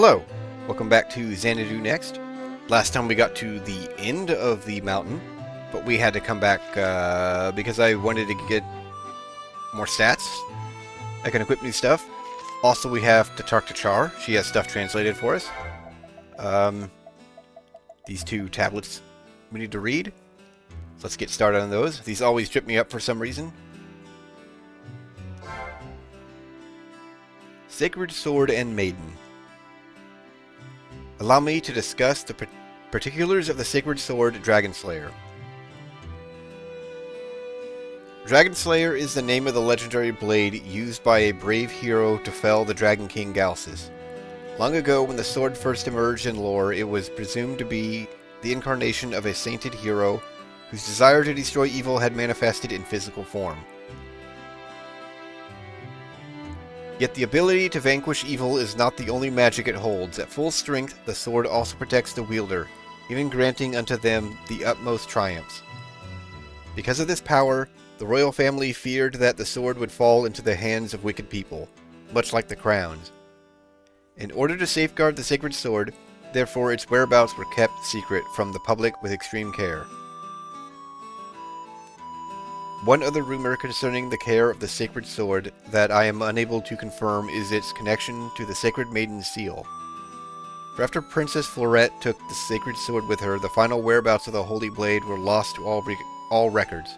Hello, welcome back to Xanadu next. Last time we got to the end of the mountain, but we had to come back because I wanted to get more stats. I can equip new stuff. Also, we have to talk to Char. She has stuff translated for us. These two tablets we need to read. So let's get started on those. These always trip me up for some reason. Sacred Sword and Maiden. Allow me to discuss the particulars of the Sacred Sword Dragonslayer. Dragonslayer is the name of the legendary blade used by a brave hero to fell the Dragon King Galsus. Long ago, when the sword first emerged in lore, it was presumed to be the incarnation of a sainted hero whose desire to destroy evil had manifested in physical form. Yet the ability to vanquish evil is not the only magic it holds. At full strength, the sword also protects the wielder, even granting unto them the utmost triumphs. Because of this power, the royal family feared that the sword would fall into the hands of wicked people, much like the crowns. In order to safeguard the sacred sword, therefore its whereabouts were kept secret from the public with extreme care. One other rumor concerning the care of the sacred sword that I am unable to confirm is its connection to the Sacred Maiden's seal. For after Princess Florette took the sacred sword with her, the final whereabouts of the holy blade were lost to all records.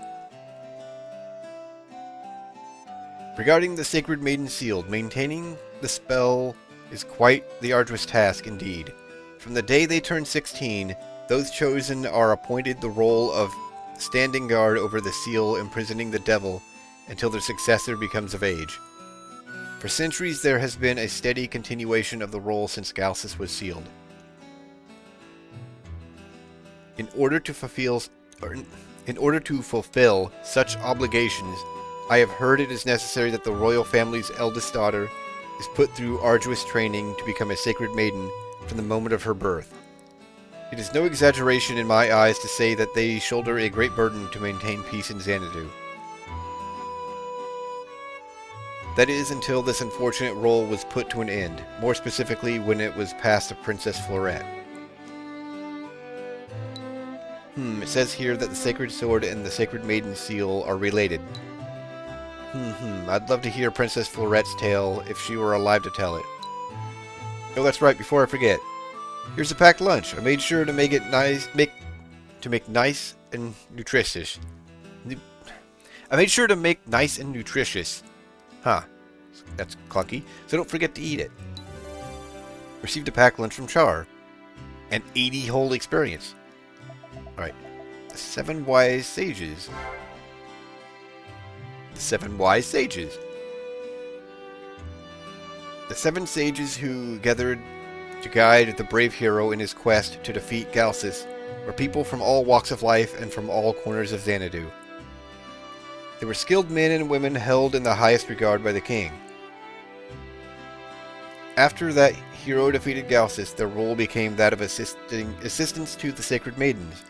Regarding the Sacred Maiden's seal, maintaining the spell is quite the arduous task indeed. From the day they turn 16, those chosen are appointed the role of standing guard over the seal, imprisoning the devil until their successor becomes of age. For centuries there has been a steady continuation of the role since Galsus was sealed. In order to fulfill such obligations, I have heard it is necessary that the royal family's eldest daughter is put through arduous training to become a sacred maiden from the moment of her birth. It is no exaggeration in my eyes to say that they shoulder a great burden to maintain peace in Xanadu. That is, until this unfortunate role was put to an end, more specifically when it was passed to Princess Florette. It says here that the Sacred Sword and the Sacred Maiden Seal are related. I'd love to hear Princess Florette's tale if she were alive to tell it. Oh, that's right, before I forget. Here's a packed lunch. I made sure to make it nice, nice and nutritious. I made sure to make nice and nutritious. That's clunky. So don't forget to eat it. Received a packed lunch from Char. An 80-hole experience. Alright. The 7 wise sages. The 7 wise sages. The 7 sages who gathered to guide the brave hero in his quest to defeat Galsus were people from all walks of life and from all corners of Xanadu. They were skilled men and women held in the highest regard by the king. After that hero defeated Galsus, their role became that of assistance to the sacred maidens.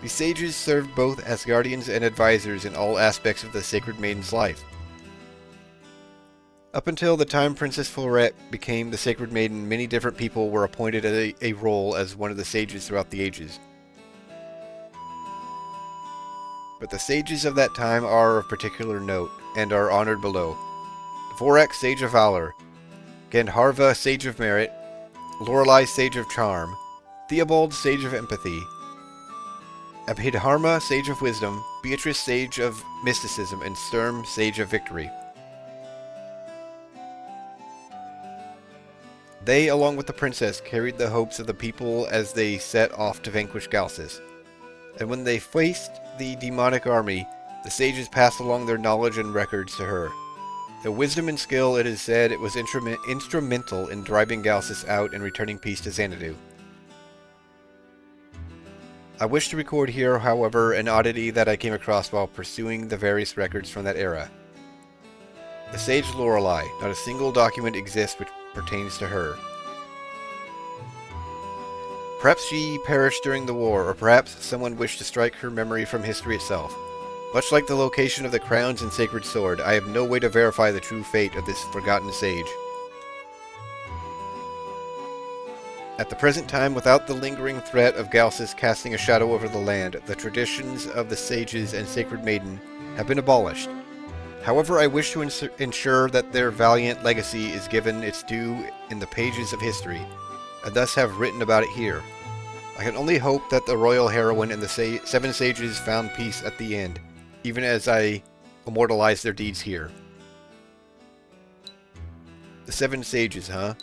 These sages served both as guardians and advisors in all aspects of the sacred maiden's life. Up until the time Princess Florette became the Sacred Maiden, many different people were appointed a role as one of the sages throughout the ages. But the sages of that time are of particular note, and are honored below. Dvorak, Sage of Valor, Gandharva, Sage of Merit, Lorelei, Sage of Charm, Theobald, Sage of Empathy, Abhidharma, Sage of Wisdom, Beatrice, Sage of Mysticism, and Sturm, Sage of Victory. They, along with the princess, carried the hopes of the people as they set off to vanquish Galsus. And when they faced the demonic army, the sages passed along their knowledge and records to her. Their wisdom and skill, it is said, it was instrumental in driving Galsus out and returning peace to Xanadu. I wish to record here, however, an oddity that I came across while pursuing the various records from that era. The sage Lorelei, not a single document exists which pertains to her. Perhaps she perished during the war, or perhaps someone wished to strike her memory from history itself. Much like the location of the crowns and sacred sword, I have no way to verify the true fate of this forgotten sage. At the present time, without the lingering threat of Galsus casting a shadow over the land, the traditions of the sages and sacred maiden have been abolished. However, I wish to ensure that their valiant legacy is given its due in the pages of history, and thus have written about it here. I can only hope that the royal heroine and the seven sages found peace at the end, even as I immortalize their deeds here. The seven sages, huh?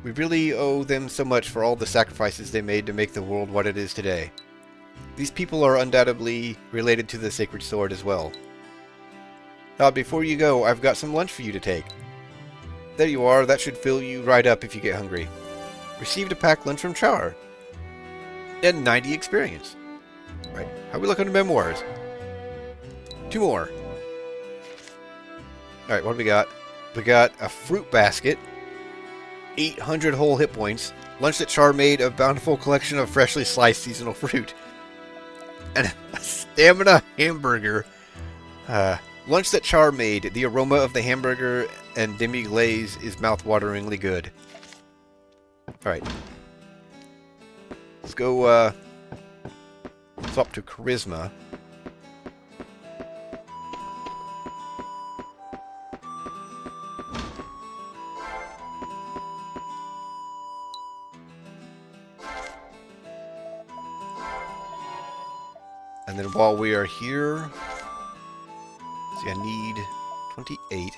We really owe them so much for all the sacrifices they made to make the world what it is today. These people are undoubtedly related to the sacred sword as well. Before you go, I've got some lunch for you to take. There you are, that should fill you right up if you get hungry. Received a packed lunch from Char. And 90 experience. Right, how we look on the memoirs? 2 more. Alright, what do we got? We got a fruit basket. 800 whole hit points. Lunch that Char made, a bountiful collection of freshly sliced seasonal fruit. And a stamina hamburger. Lunch that Char made. The aroma of the hamburger and demi-glaze is mouth-wateringly good. Alright. Let's go, swap to Charisma. And then while we are here, see, I need 28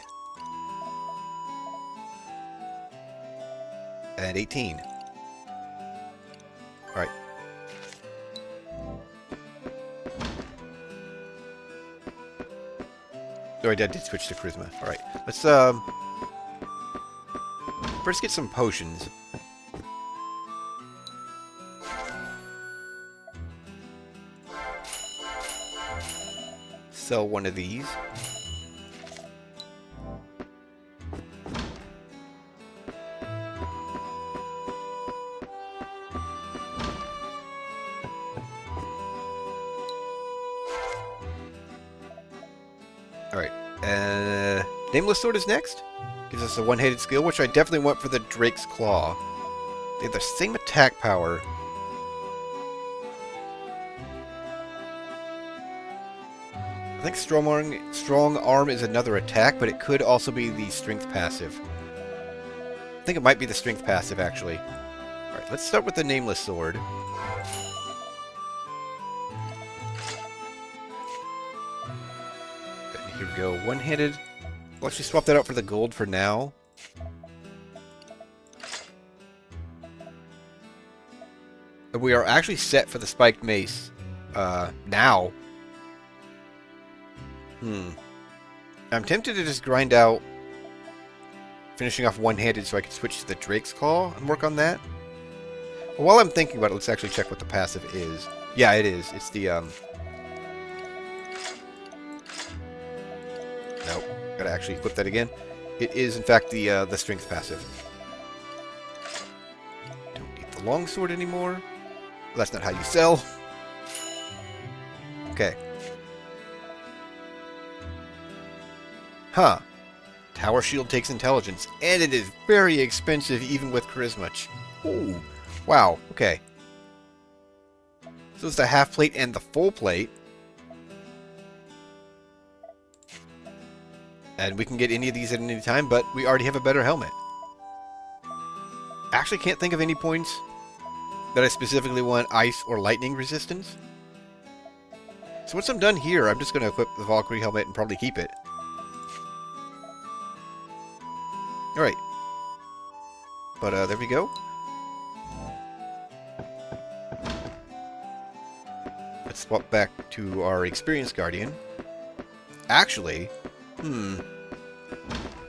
and 18. All right. Oh, I did switch to Charisma. All right. Let's first get some potions. Sell one of these. Alright, Nameless Sword is next. Gives us a one-handed skill, which I definitely want for the Drake's Claw. They have the same attack power. I think Strong Arm is another attack, but it could also be the Strength passive. I think it might be the Strength passive, actually. Alright, let's start with the Nameless Sword. And here we go, one-handed. We'll actually swap that out for the gold for now. And we are actually set for the Spiked Mace now. I'm tempted to just grind out finishing off one-handed so I can switch to the Drake's Claw and work on that. But while I'm thinking about it, let's actually check what the passive is. Yeah, it is. It's the, Nope. Gotta actually equip that again. It is, in fact, the Strength passive. Don't need the Longsword anymore. Well, that's not how you sell. Okay. Huh. Tower Shield takes intelligence, and it is very expensive even with Charisma. Ooh. Wow. Okay. So it's the half plate and the full plate. And we can get any of these at any time, but we already have a better helmet. Actually can't think of any points that I specifically want ice or lightning resistance. So once I'm done here, I'm just going to equip the Valkyrie helmet and probably keep it. Alright. But, there we go. Let's swap back to our Experienced Guardian. Actually,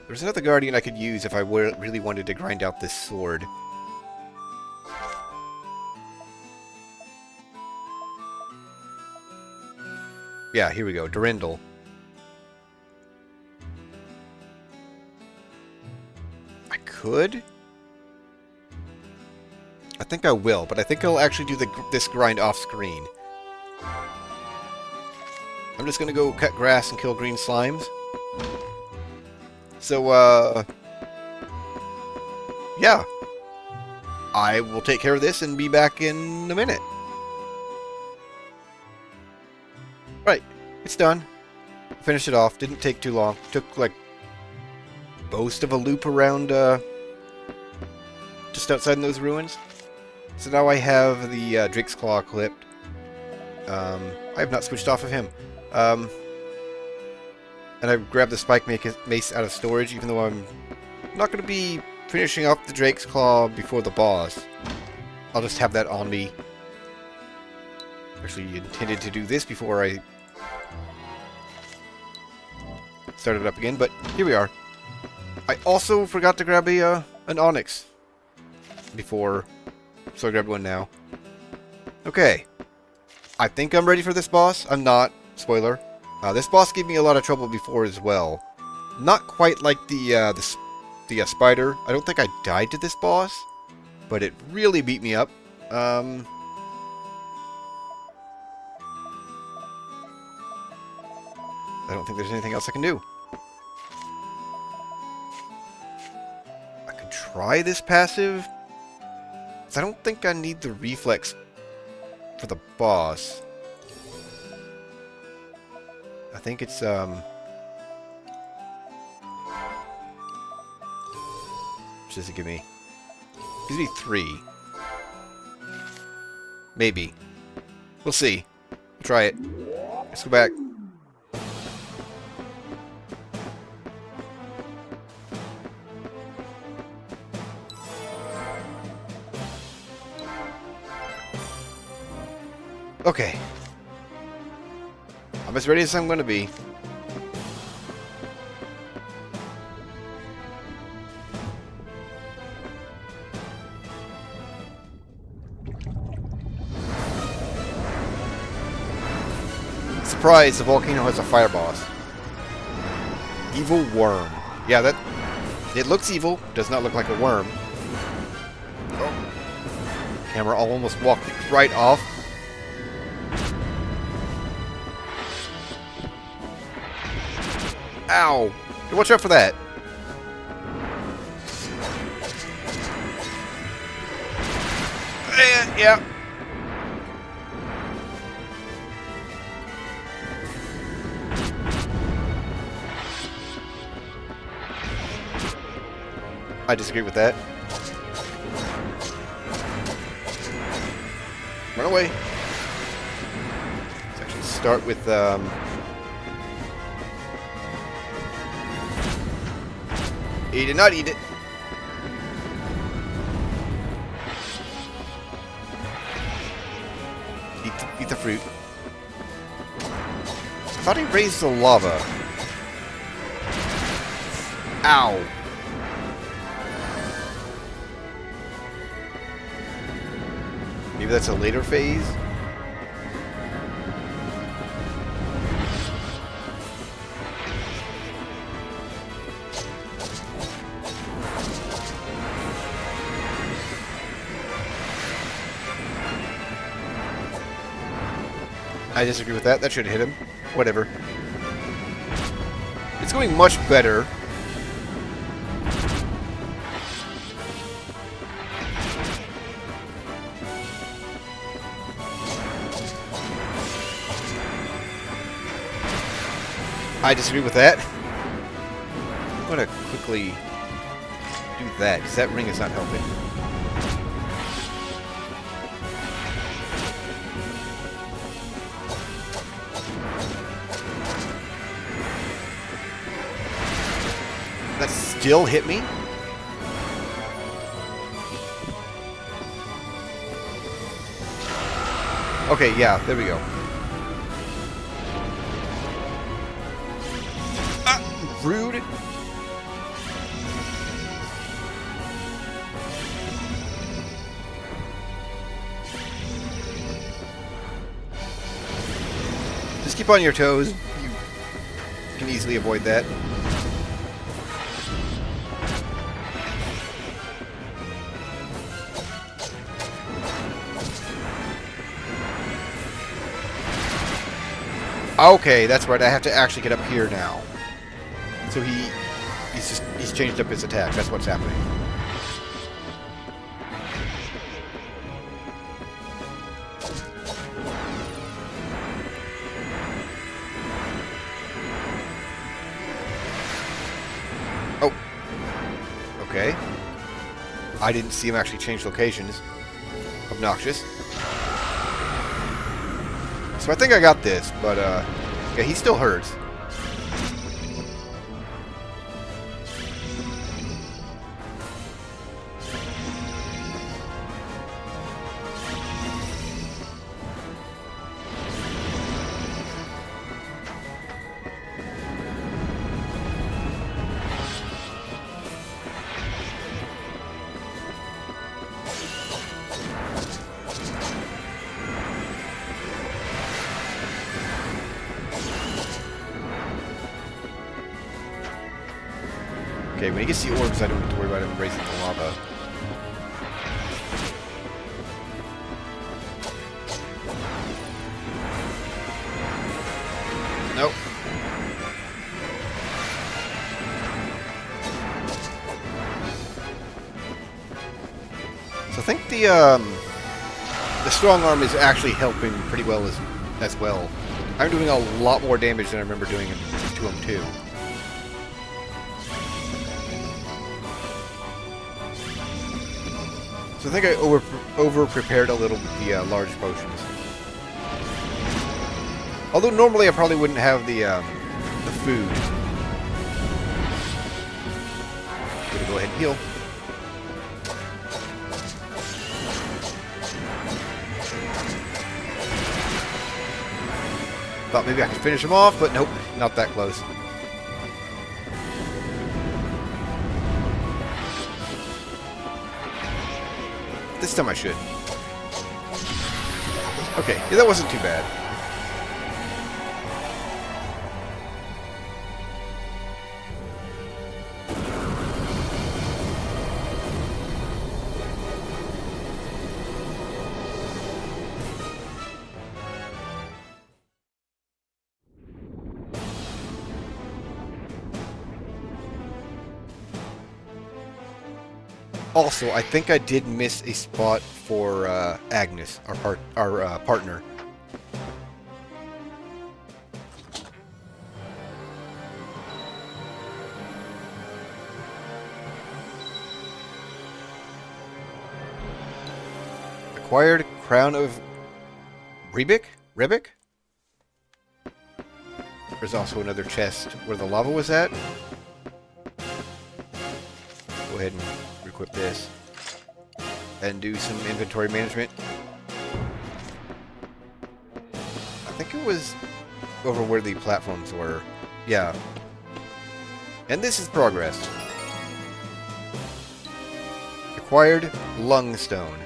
there's another Guardian I could use if I really wanted to grind out this sword. Yeah, here we go. Durendal. Could? I think I will, but I think I'll actually do this grind off screen. I'm just gonna go cut grass and kill green slimes. So, yeah. I will take care of this and be back in a minute. Right, it's done. Finished it off. Didn't take too long. Took like most of a loop around just outside in those ruins. So now I have the Drake's Claw clipped. I have not switched off of him. And I grabbed the Spike Mace out of storage, even though I'm not going to be finishing off the Drake's Claw before the boss. I'll just have that on me. Actually, intended to do this before I started up again, but here we are. I also forgot to grab an Onyx before, so I grabbed one now. Okay. I think I'm ready for this boss. I'm not. Spoiler. This boss gave me a lot of trouble before as well. Not quite like the spider. I don't think I died to this boss, but it really beat me up. I don't think there's anything else I can do. I could try this passive. I don't think I need the reflex for the boss. I think it's what does it give me? It gives me 3. Maybe. We'll see. We'll try it. Let's go back. Okay. I'm as ready as I'm going to be. Surprise, the volcano has a fire boss. Evil worm. Yeah, that... It looks evil. Does not look like a worm. Oh. Camera almost walked right off. Ow! Watch out for that. Yeah. I disagree with that. Run away. Let's actually start with He did not eat it. Eat the fruit. I thought he raised the lava. Ow. Maybe that's a later phase? I disagree with that. That should hit him. Whatever. It's going much better. I disagree with that. I'm going to quickly do that, because that ring is not helping. That still hit me? Okay, yeah, there we go. Rude. Just keep on your toes. You can easily avoid that. Okay, that's right. I have to actually get up here now. So he's changed up his attack. That's what's happening. Okay. I didn't see him actually change locations. Obnoxious. So I think I got this, but, yeah, he still hurts. Okay, when he gets the orbs, I don't have to worry about him raising the lava. Nope. So I think the strong arm is actually helping pretty well as well. I'm doing a lot more damage than I remember doing to him too. So I think I over prepared a little with the large potions. Although normally I probably wouldn't have the food. Gonna go ahead and heal. Thought maybe I could finish him off, but nope, not that close. This time I should. Okay, yeah, that wasn't too bad. Also, I think I did miss a spot for Agnes, our partner. Acquired Crown of Rebic? There's also another chest where the lava was at. Go ahead and equip this and do some inventory management. I think it was over where the platforms were. Yeah. And this is progress. Acquired Lungstone.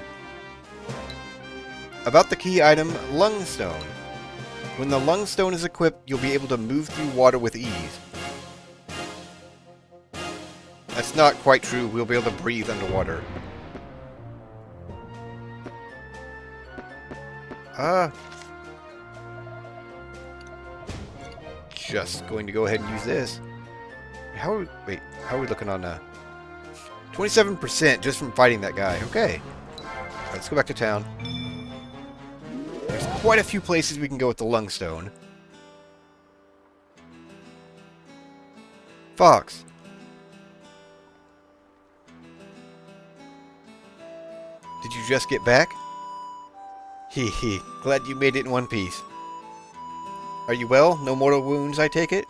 About the key item, Lungstone. When the Lungstone is equipped, you'll be able to move through water with ease. That's not quite true. We'll be able to breathe underwater. Just going to go ahead and use this. How are we looking on 27% just from fighting that guy. Okay. Alright, let's go back to town. There's quite a few places we can go with the Lungstone. Fox. Did you just get back? Hee hee. Glad you made it in one piece. Are you well? No mortal wounds, I take it?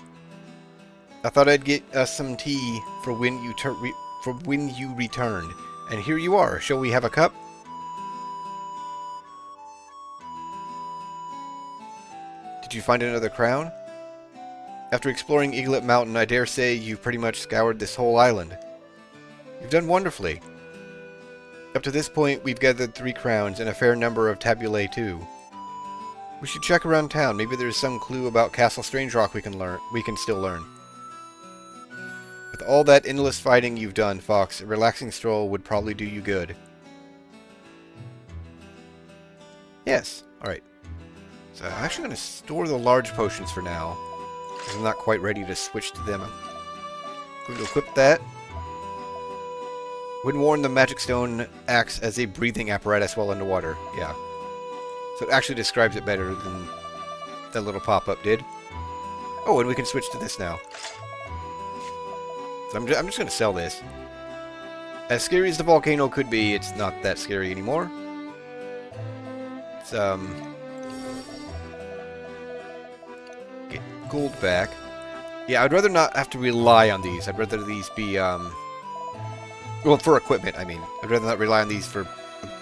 I thought I'd get us some tea for when you returned. And here you are. Shall we have a cup? Did you find another crown? After exploring Eaglet Mountain, I dare say you've pretty much scoured this whole island. You've done wonderfully. Up to this point, we've gathered 3 crowns and a fair number of tabulae too. We should check around town. Maybe there's some clue about Castle Strangerock we can still learn. With all that endless fighting you've done, Fox, a relaxing stroll would probably do you good. Yes. Alright. So I'm actually going to store the large potions for now, because I'm not quite ready to switch to them. I'm going to equip that. When worn, the magic stone acts as a breathing apparatus while underwater. Yeah. So it actually describes it better than that little pop-up did. Oh, and we can switch to this now. So I'm just going to sell this. As scary as the volcano could be, it's not that scary anymore. It's, get gold back. Yeah, I'd rather not have to rely on these. I'd rather these be, well, for equipment, I mean. I'd rather not rely on these for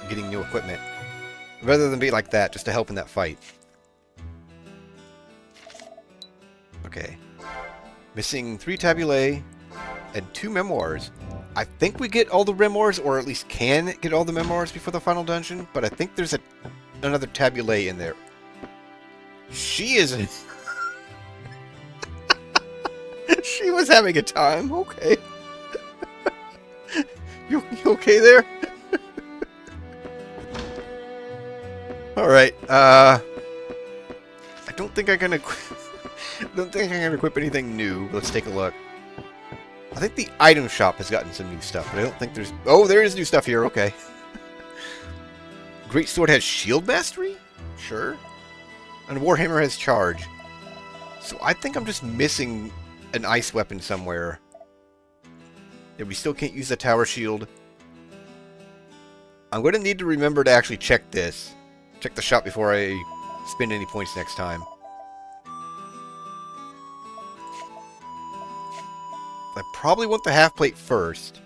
getting new equipment. Rather than be like that, just to help in that fight. Okay. Missing 3 tabulae and 2 memoirs. I think we get all the memoirs, or at least can get all the memoirs before the final dungeon, but I think there's another tabulae in there. She isn't. She was having a time. Okay. You okay there? Alright, I don't think I can equip anything new. Let's take a look. I think the item shop has gotten some new stuff, but I don't think there's... Oh, there is new stuff here, okay. Great Sword has Shield Mastery? Sure. And Warhammer has Charge. So I think I'm just missing an ice weapon somewhere. Yeah, we still can't use the Tower Shield. I'm going to need to remember to actually check this. Check the shop before I spend any points next time. I probably want the half plate first,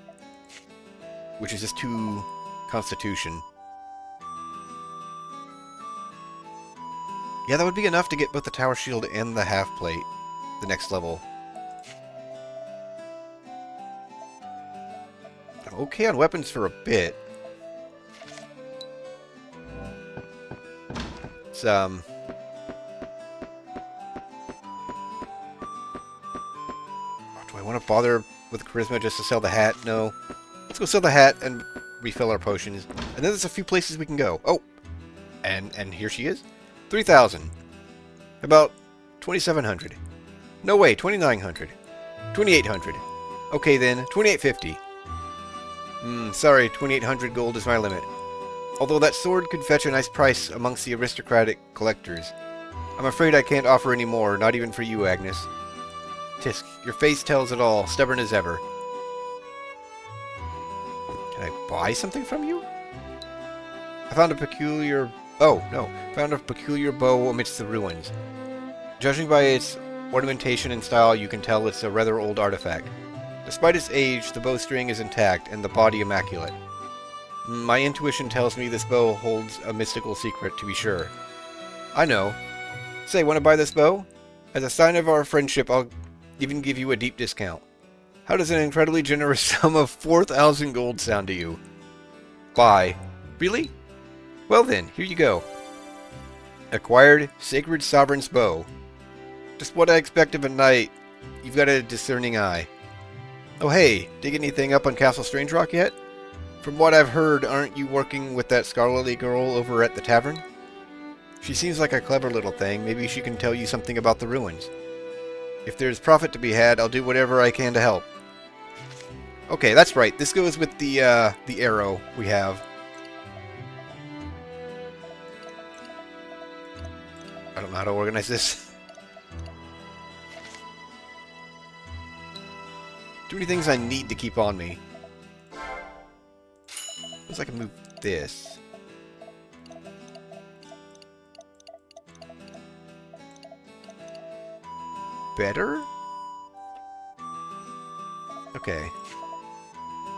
which is just 2 Constitution. Yeah, that would be enough to get both the Tower Shield and the half plate, the next level. I'm okay on weapons for a bit. It's, do I want to bother with Charisma just to sell the hat? No. Let's go sell the hat and refill our potions. And then there's a few places we can go. Oh! And here she is. 3,000. About 2,700. No way, 2,900. 2,800. Okay then, 2,850. Sorry, 2,800 gold is my limit. Although that sword could fetch a nice price amongst the aristocratic collectors. I'm afraid I can't offer any more, not even for you, Agnes. Tisk, your face tells it all, stubborn as ever. Can I buy something from you? I found a peculiar... Oh, no. Found a peculiar bow amidst the ruins. Judging by its ornamentation and style, you can tell it's a rather old artifact. Despite its age, the bowstring is intact and the body immaculate. My intuition tells me this bow holds a mystical secret, to be sure. I know. Say, want to buy this bow? As a sign of our friendship, I'll even give you a deep discount. How does an incredibly generous sum of 4,000 gold sound to you? Buy. Really? Well then, here you go. Acquired Sacred Sovereign's Bow. Just what I expect of a knight. You've got a discerning eye. Oh hey, dig anything up on Castle Strangerock yet? From what I've heard, aren't you working with that scholarly girl over at the tavern? She seems like a clever little thing. Maybe she can tell you something about the ruins. If there's profit to be had, I'll do whatever I can to help. Okay, that's right. This goes with the arrow we have. I don't know how to organize this. Too many things I need to keep on me. Looks like I can move this. Better? Okay.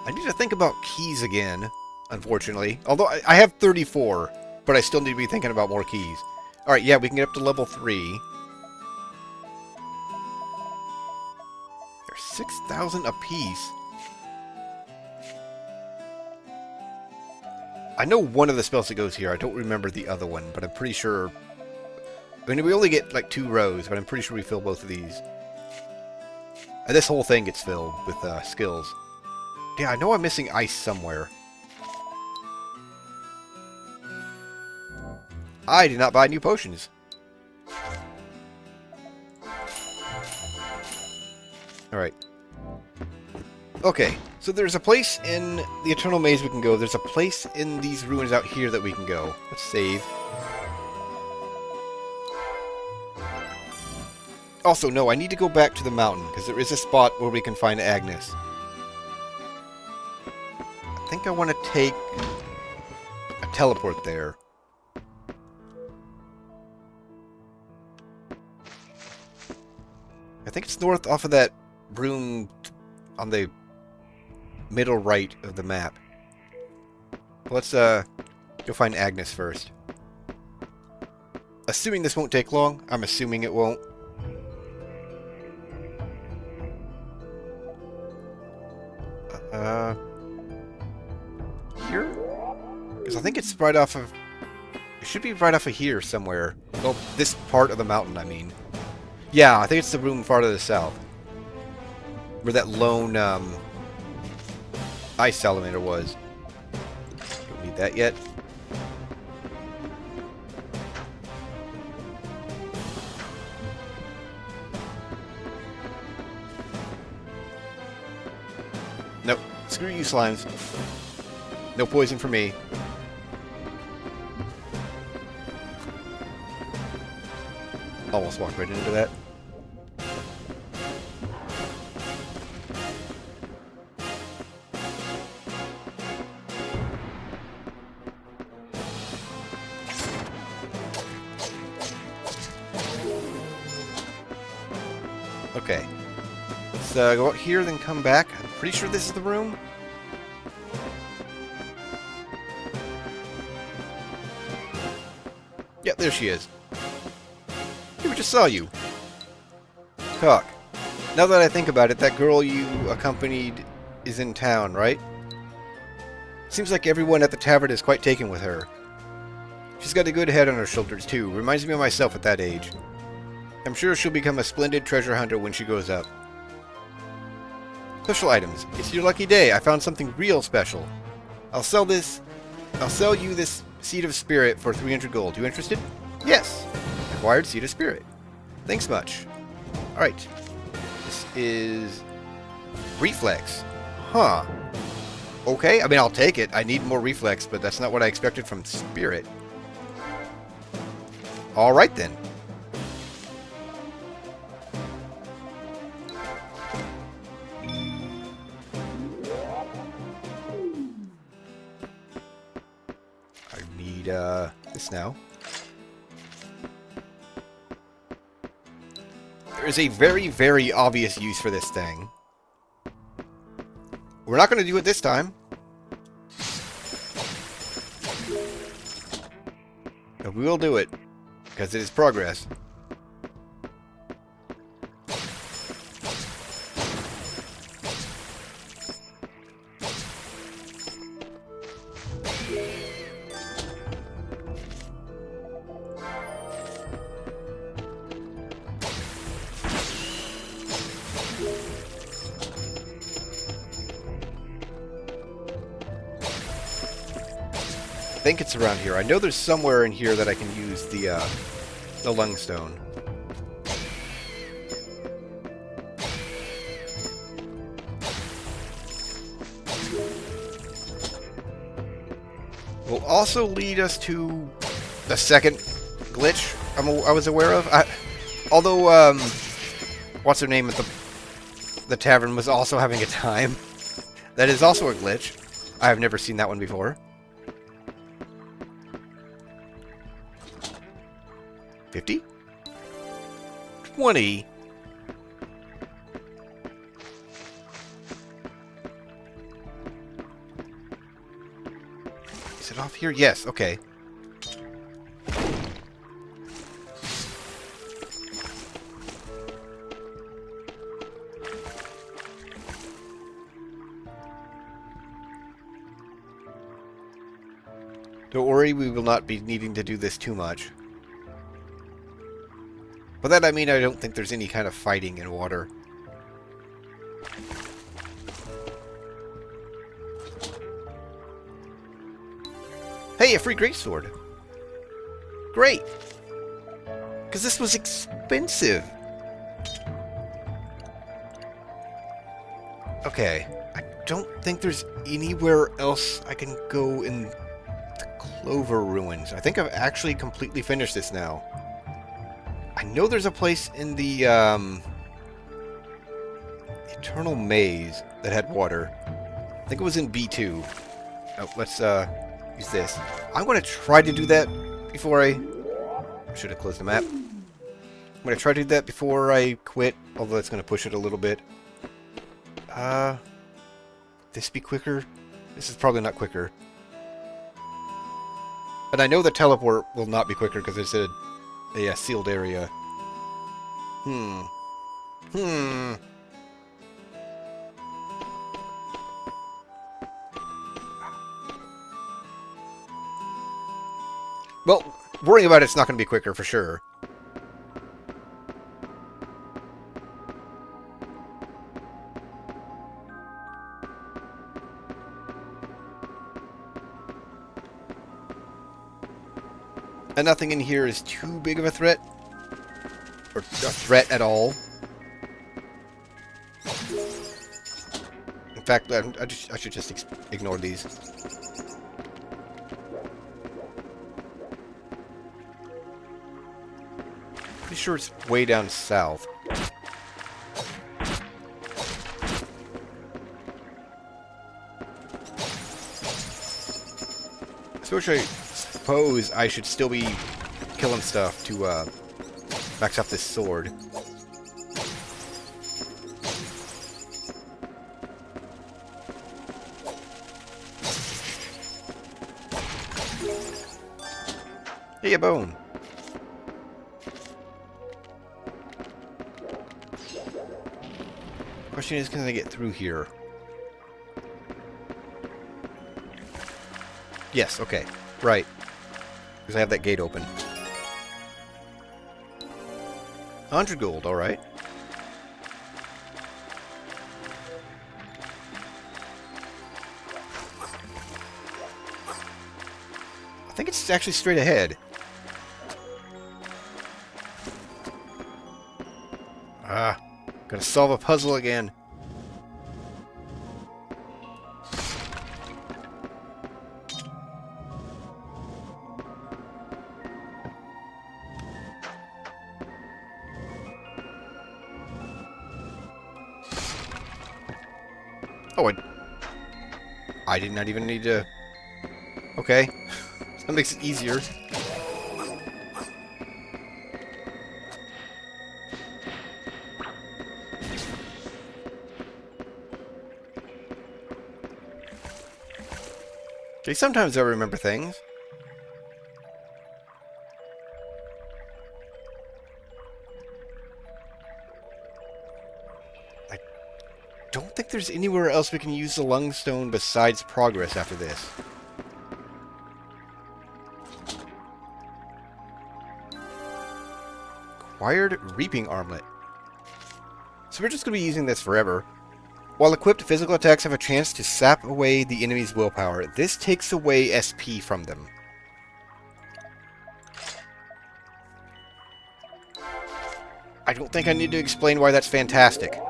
I need to think about keys again, unfortunately. Although I have 34, but I still need to be thinking about more keys. Alright, yeah, we can get up to level 3. They're 6,000 apiece. I know one of the spells that goes here. I don't remember the other one, but I'm pretty sure... I mean, we only get like 2 rows, but I'm pretty sure we fill both of these. And this whole thing gets filled with skills. Yeah, I know I'm missing ice somewhere. I did not buy new potions. Alright. Okay, so there's a place in the Eternal Maze we can go. There's a place in these ruins out here that we can go. Let's save. Also, no, I need to go back to the mountain, because there is a spot where we can find Agnes. I think I want to take a teleport there. I think it's north off of that room on the middle right of the map. Let's go find Agnes first. Assuming this won't take long. I'm assuming it won't. Here? Because I think it's right off of... It should be right off of here somewhere. Well, this part of the mountain, I mean. Yeah, I think it's the room far to the south. Where that lone, ice salamander was. Don't need that yet. Nope. Screw you, slimes. No poison for me. Almost walked right into that. Okay. Let's go out here, then come back. I'm pretty sure this is the room. Yep, there she is. Hey, we just saw you. Talk. Now that I think about it, that girl you accompanied is in town, right? Seems like everyone at the tavern is quite taken with her. She's got a good head on her shoulders, too. Reminds me of myself at that age. I'm sure she'll become a splendid treasure hunter when she grows up. Special items. It's your lucky day. I found something real special. I'll sell you this Seed of Spirit for 300 gold. You interested? Yes. Acquired Seed of Spirit. Thanks much. Alright. This is... Reflex. Huh. Okay, I mean, I'll take it. I need more Reflex, but that's not what I expected from Spirit. Alright then. This now. There is a very, very obvious use for this thing. We're not going to do it this time. But we will do it, because it is progress. I think it's around here. I know there's somewhere in here that I can use the lungstone. Will also lead us to the second glitch I was aware of. Although, what's her name at the tavern was also having a time. That is also a glitch. I have never seen that one before. 50? 20? Is it off here? Yes, okay. Don't worry, we will not be needing to do this too much. By that I mean I don't think there's any kind of fighting in water. Hey, a free greatsword! Great! Because this was expensive! Okay, I don't think there's anywhere else I can go in the Clover Ruins. I think I've actually completely finished this now. I know there's a place in the Eternal Maze that had water. I think it was in B2. Oh, let's use this. I'm going to try to do that before I should have closed the map. I'm going to try to do that before I quit, although it's going to push it a little bit. This be quicker? This is probably not quicker. And I know the teleport will not be quicker because it's a sealed area. Well, worrying about it's not going to be quicker for sure. And nothing in here is too big of a threat. Or a threat at all. In fact, I should just ignore these. Pretty sure it's way down south. So which I suppose I should still be killing stuff to max out this sword. Hey, a bone. Question is, can I get through here? Yes, okay. Right. Because I have that gate open. 100 gold, alright. I think it's actually straight ahead. Ah, gotta solve a puzzle again. Oh, I did not even need to... Okay. That makes it easier. Okay, sometimes I remember things. I don't think there's anywhere else we can use the lungstone besides progress after this. Acquired reaping armlet. So we're just going to be using this forever. While equipped, physical attacks have a chance to sap away the enemy's willpower. This takes away SP from them. I don't think I need to explain why that's fantastic.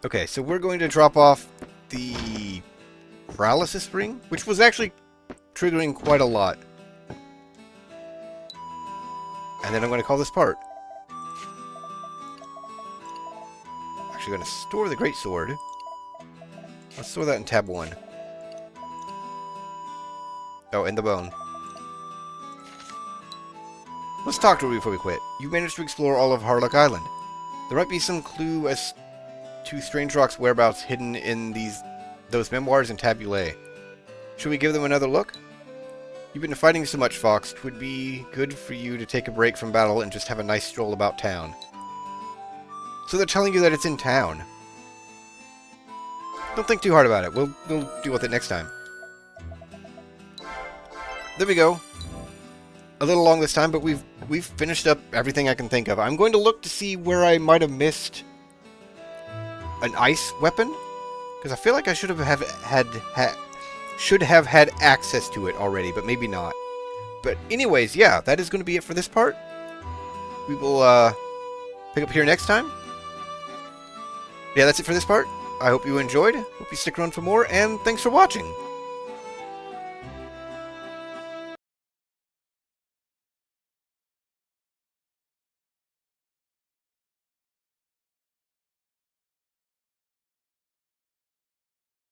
Okay, so we're going to drop off the paralysis ring, which was actually triggering quite a lot. And then I'm going to call this part. Actually going to store the greatsword. Let's store that in tab 1. Oh, and the bone. Let's talk to her before we quit. You managed to explore all of Harlock Island. There might be some clue as to Strangerock's whereabouts hidden in those memoirs and tabulae. Should we give them another look? You've been fighting so much, Fox. It would be good for you to take a break from battle and just have a nice stroll about town. So they're telling you that it's in town. Don't think too hard about it. We'll deal with it next time. There we go. A little long this time, but we've finished up everything I can think of. I'm going to look to see where I might have missed an ice weapon, because I feel like I should have had access to it already, but maybe not. But anyways, yeah, that is going to be it for this part. We will pick up here next time. Yeah, that's it for this part. I hope you enjoyed. Hope you stick around for more, and thanks for watching.